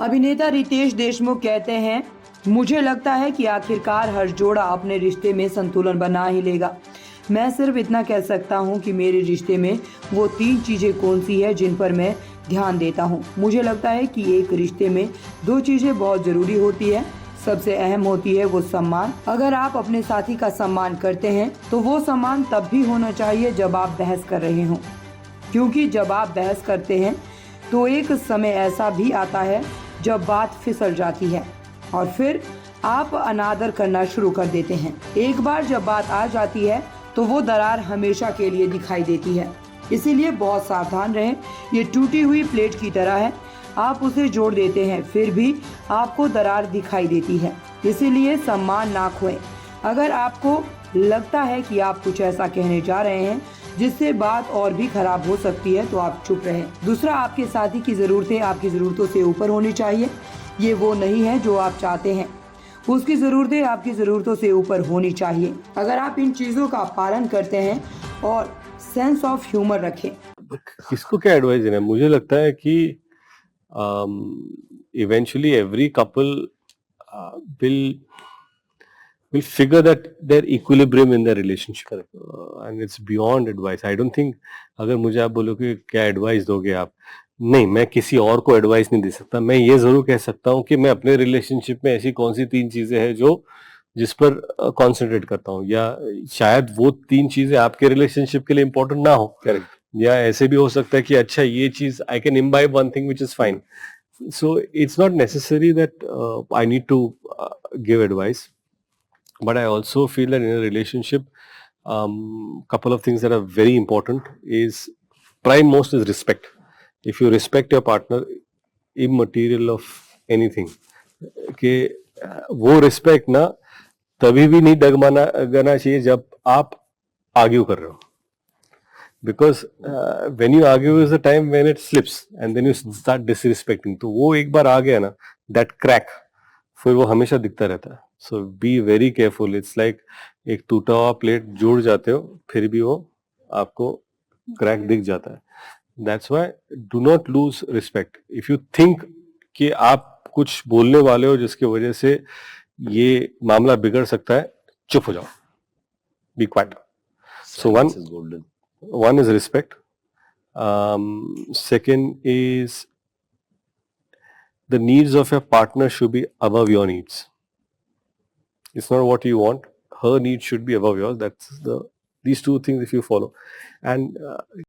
अभिनेता रितेश देशमुख कहते हैं, मुझे लगता है कि आखिरकार हर जोड़ा अपने रिश्ते में संतुलन बना ही लेगा। मैं सिर्फ इतना कह सकता हूँ कि मेरे रिश्ते में वो 3 चीज़ें कौन सी है जिन पर मैं ध्यान देता हूँ। मुझे लगता है कि एक रिश्ते में 2 चीज़ें बहुत ज़रूरी होती है। सबसे अहम होती है वो सम्मान। अगर आप अपने साथी का सम्मान करते हैं तो वो सम्मान तब भी होना चाहिए जब आप बहस कर रहे हों, क्योंकि जब आप बहस करते हैं तो एक समय ऐसा भी आता है जब बात फिसल जाती है और फिर आप अनादर करना शुरू कर देते हैं। एक बार जब बात आ जाती है तो वो दरार हमेशा के लिए दिखाई देती है। इसीलिए बहुत सावधान रहें। ये टूटी हुई प्लेट की तरह है, आप उसे जोड़ देते हैं फिर भी आपको दरार दिखाई देती है। इसीलिए सम्मान ना खोएं। अगर आपको लगता है कि आप कुछ ऐसा कहने जा रहे हैं जिससे बात और भी खराब हो सकती है तो आप चुप रहें। दूसरा, आपके साथी की ज़रूरतें आपकी ज़रूरतों से ऊपर होनी चाहिए। ये वो नहीं है जो आप चाहते हैं, उसकी ज़रूरतें आपकी ज़रूरतों से ऊपर होनी चाहिए। अगर आप इन चीज़ों का पालन करते हैं और सेंस ऑफ ह्यूमर रखें। किसको क्या एडवाइस देना है? मुझे लगता है कि eventually every couple will will figure that their equilibrium in their relationship. Correct. And it's beyond advice. I don't think अगर मुझे आप बोलो कि क्या एडवाइस दोगे आप, नहीं, मैं किसी और को एडवाइस नहीं दे सकता। मैं ये जरूर कह सकता हूँ कि मैं अपने रिलेशनशिप में ऐसी कौन सी 3 चीजें हैं जो जिस पर कंसंट्रेट करता हूँ, या शायद वो 3 चीजें आपके रिलेशनशिप के लिए इंपॉर्टेंट ना हो। करेक्ट। या ऐसे भी हो सकता है कि अच्छा ये चीज I can imbibe one thing which is fine. So it's not necessary that I need to give advice, but I also feel that in a relationship, couple of things that are very important is prime most is respect. If you respect your partner, immaterial of anything, कि वो respect ना तभी भी नहीं डगमाना करना चाहिए जब आप आर्ग्यू कर रहे हो. Because when you argue is the time when it slips and then you start disrespecting. तो वो एक बार आ गया ना, that crack, फिर वो हमेशा दिखता रहता है. So be very careful. It's like एक टूटा हुआ प्लेट जोड़ जाते हो फिर भी वो आपको क्रैक दिख जाता है. That's why do not lose respect. If you think कि आप कुछ बोलने वाले हो जिसकी वजह से ये मामला बिगड़ सकता है, चुप हो जाओ. Be quiet. So one is respect. Second is the needs of your partner should be above your needs. It's not what you want. Her needs should be above yours. That's these 2 things if you follow. And